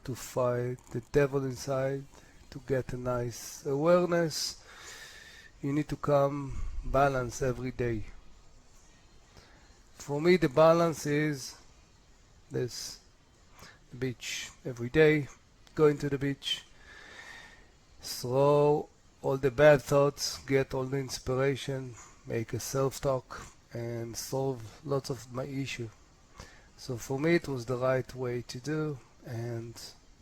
to fight the devil inside, to get a nice awareness. You need to come balance every day. For me, the balance is this: the beach every day, going to the beach, throw all the bad thoughts, get all the inspiration, make a self-talk, and solve lots of my issue. So for me, it was the right way to do, and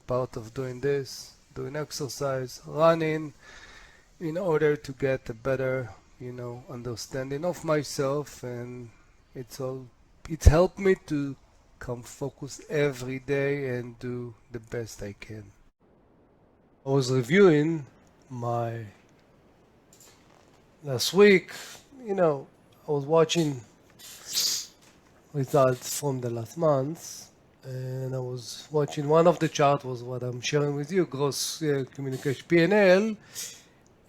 part of doing this, doing exercise, running, in order to get a better, understanding of myself, and it's helped me to come focus every day and do the best I can. I was reviewing my last week, I was watching results from the last month, and I was watching one of the chart was what I'm sharing with you, gross communication P&L,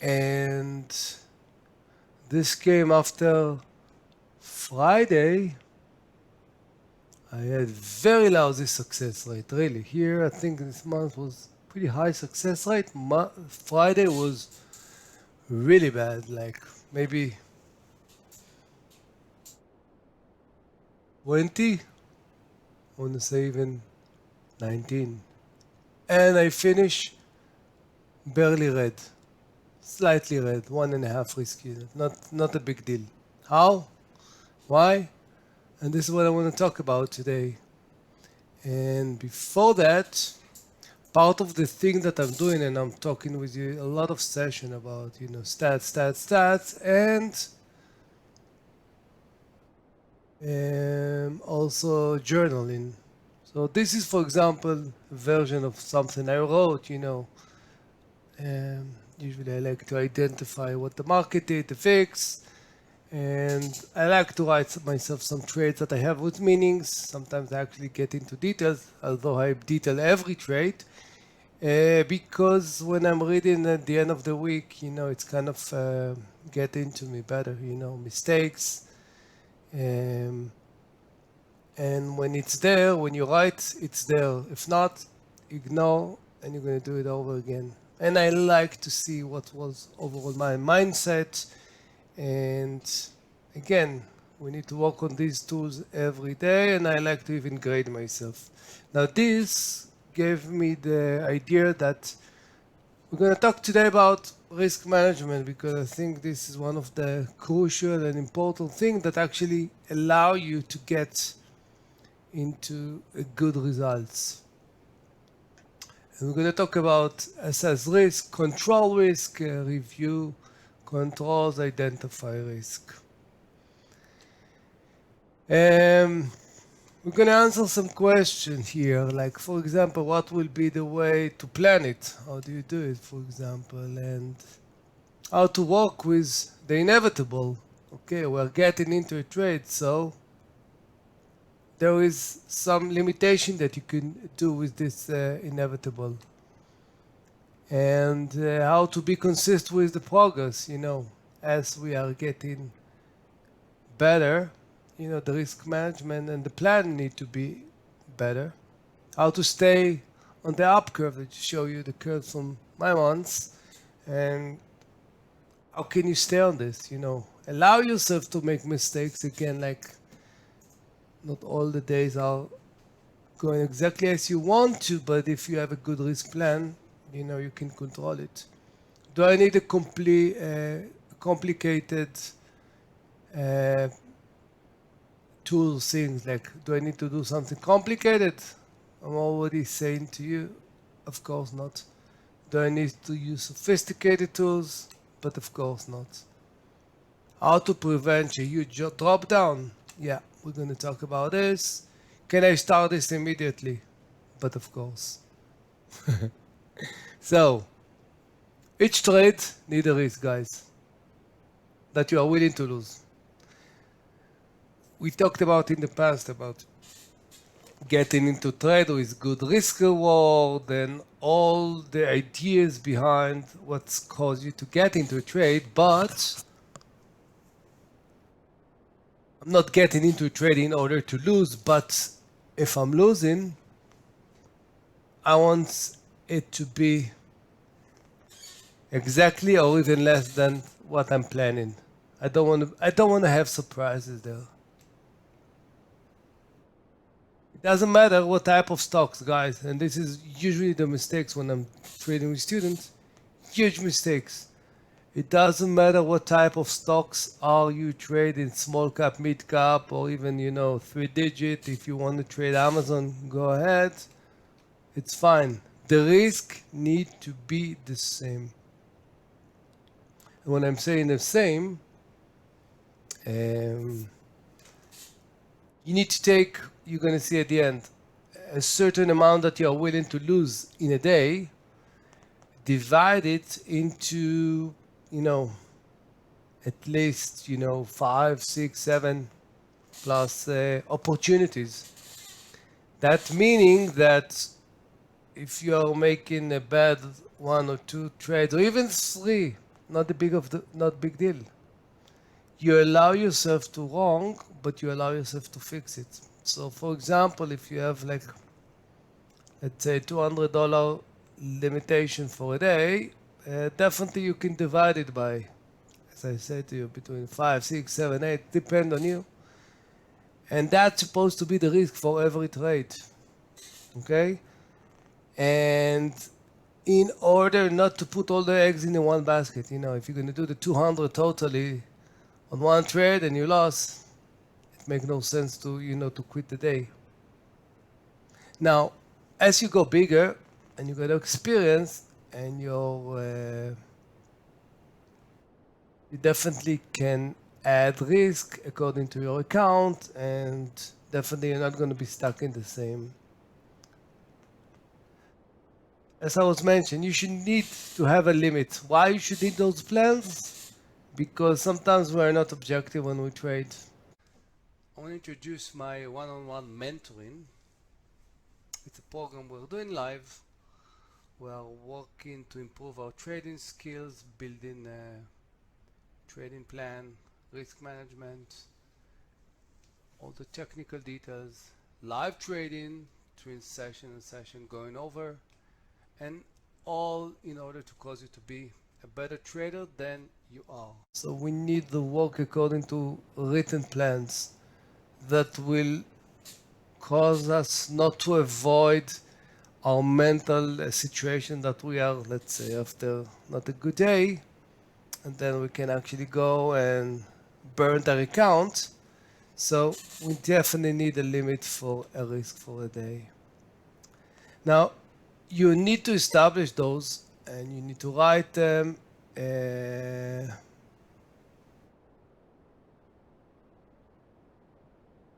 and this came after Friday. I had very lousy success rate, really. Here, I think this month was pretty high success rate. Friday was really bad, like maybe 20, I want to say even 19. And I finish barely red, slightly red, 1.5 risky, not a big deal. How? Why? And this is what I want to talk about today. And before that, part of the thing that I'm doing, and I'm talking with you a lot of session about, stats, and also journaling. So this is, for example, a version of something I wrote, usually I like to identify what the market did, the fix, and I like to write myself some trades that I have with meanings. Sometimes I actually get into details, although I detail every trade, because when I'm reading at the end of the week, it's kind of get into me better, mistakes. And when it's there, when you write, it's there. If not, ignore, and you're going to do it over again. And I like to see what was overall my mindset. And again, we need to work on these tools every day, and I like to even grade myself. Now, this gave me the idea that we're going to talk today about risk management, because I think this is one of the crucial and important things that actually allow you to get into good results. And we're going to talk about assess risk, control risk, review controls, identify risk. We're going to answer some questions here, like, for example, what will be the way to plan it? How do you do it, for example? And how to work with the inevitable. Okay, we're getting into a trade, so there is some limitation that you can do with this inevitable. And how to be consistent with the progress, as we are getting better, the risk management and the plan need to be better. How to stay on the up curve, that show you the curves from my months, and how can you stay on this, allow yourself to make mistakes again, like not all the days are going exactly as you want to, but if you have a good risk plan, you can control it. Do I need a complicated tool things, like do I need to do something complicated? I'm already saying to you, of course not. Do I need to use sophisticated tools? But of course not. How to prevent a huge drop down? Yeah, we're going to talk about this. Can I start this immediately? But of course. So, each trade needs a risk, guys, that you are willing to lose. We talked about in the past about getting into trade with good risk reward and all the ideas behind what's caused you to get into a trade, but I'm not getting into a trade in order to lose, but if I'm losing, I want it to be exactly or even less than what I'm planning. I don't want to have surprises there. It doesn't matter what type of stocks, guys, and this is usually the mistakes when I'm trading with students. Huge mistakes. It doesn't matter what type of stocks are you trading, small cap, mid cap, or even, you know, 3 digit. If you want to trade Amazon, go ahead. It's fine. The risk need to be the same. And when I'm saying the same, you need to take, you're going to see at the end, a certain amount that you're willing to lose in a day, divide it into, you know, at least, you know, 5, 6, 7 plus opportunities. That meaning that if you are making a bad 1 or 2 trades, or even 3, not big deal. You allow yourself to wrong, but you allow yourself to fix it. So, for example, if you have like, let's say, $200 limitation for a day, definitely you can divide it by, as I said to you, between 5, 6, 7, 8, depend on you. And that's supposed to be the risk for every trade. Okay? And in order not to put all the eggs in one basket, you know, if you're going to do the 200 totally on one trade and you lost, it makes no sense to, you know, to quit the day. Now, as you go bigger and you get experience and you definitely can add risk according to your account, and definitely you're not going to be stuck in the same. As I was mentioning, you should need to have a limit. Why you should need those plans? Because sometimes we are not objective when we trade. I want to introduce my one-on-one mentoring. It's a program we're doing live. We are working to improve our trading skills, building a trading plan, risk management, all the technical details, live trading between session and session going over, and all in order to cause you to be a better trader than you are. So we need to work according to written plans that will cause us not to avoid our mental situation that we are, let's say, after not a good day, and then we can actually go and burn their account. So we definitely need a limit for a risk for a day. Now, you need to establish those and you need to write them.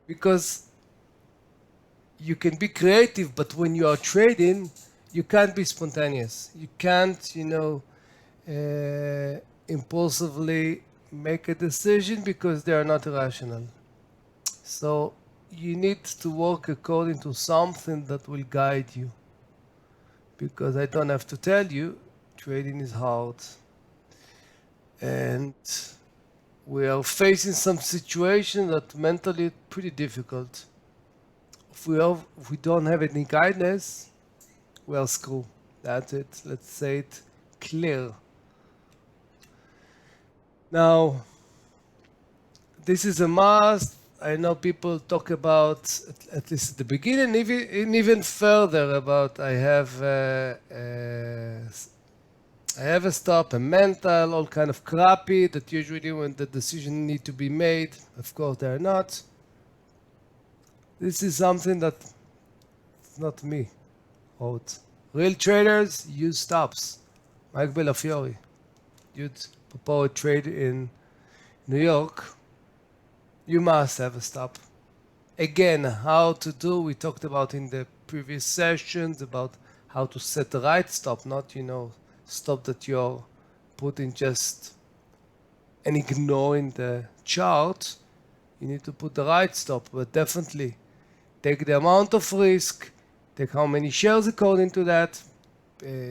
Because you can be creative, but when you are trading, you can't be spontaneous. You can't, you know, impulsively make a decision because they are not rational. So you need to work according to something that will guide you. Because I don't have to tell you, trading is hard. And we are facing some situation that mentally pretty difficult. If we don't have any guidance, we are screwed. That's it. Let's say it clear. Now, this is a must. I know people talk about, at least at the beginning, even further about I have a stop, a mental, all kind of crappy that usually when the decision need to be made, of course they're not. This is something that it's not me. Real traders use stops. Mike Bellafiore used power trade in New York. You must have a stop. Again, how to do, we talked about in the previous sessions about how to set the right stop, not, you know, stop that you're putting just and ignoring the chart. You need to put the right stop, but definitely take the amount of risk, take how many shares according to that,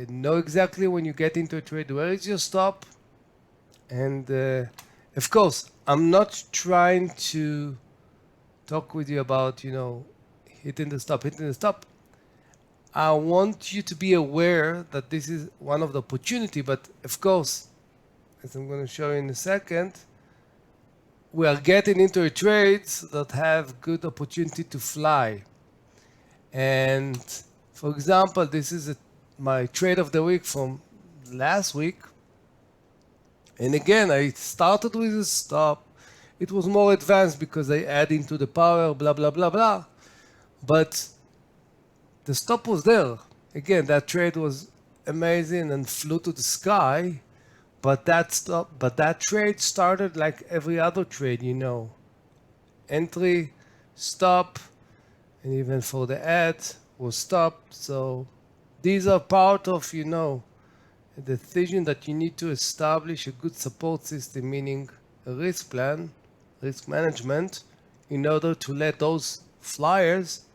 know exactly when you get into a trade where is your stop. And of course, I'm not trying to talk with you about, you know, hitting the stop. I want you to be aware that this is one of the opportunity, but of course, as I'm going to show you in a second, we are getting into trades that have good opportunity to fly. And for example, this is my trade of the week from last week. And again, I started with a stop. It was more advanced because I add into the power, blah, blah, blah, blah. But the stop was there. Again, that trade was amazing and flew to the sky. But that trade started like every other trade, you know. Entry, stop, and even for the ad was stopped. So these are part of, you know, a decision that you need to establish a good support system, meaning a risk plan, risk management, in order to let those flyers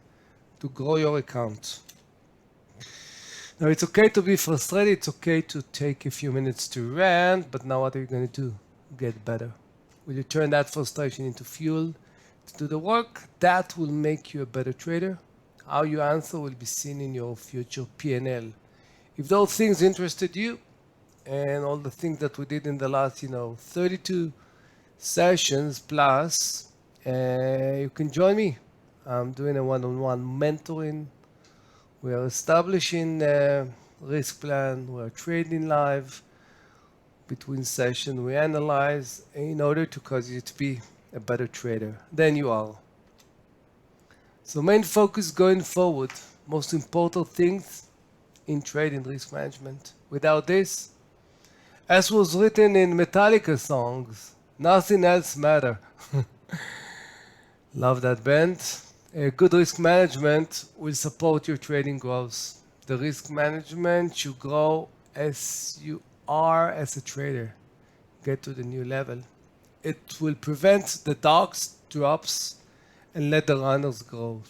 to grow your account. Now it's okay to be frustrated, it's okay to take a few minutes to rant, but now what are you going to do? Get better. Will you turn that frustration into fuel to do the work? That will make you a better trader. How you answer will be seen in your future P&L. If those things interested you, and all the things that we did in the last, 32 sessions plus, you can join me. I'm doing a one-on-one mentoring. We are establishing a risk plan. We are trading live. Between sessions, we analyze in order to cause you to be a better trader than you are. So main focus going forward, most important things in trading risk management. Without this, as was written in Metallica songs, nothing else matter. Love that band. Good risk management will support your trading growth. The risk management should grow as you are as a trader. Get to the new level. It will prevent the dark drops and let the runners grow.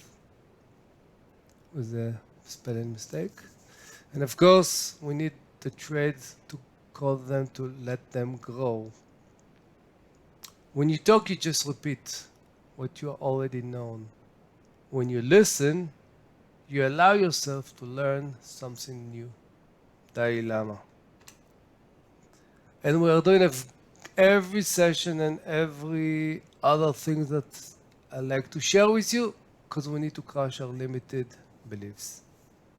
Was a spelling mistake. And of course, we need the trades to cause them to let them grow. When you talk, you just repeat what you already known. When you listen, you allow yourself to learn something new. Dalai Lama. And we are doing every session and every other thing that I like to share with you because we need to crush our limited beliefs.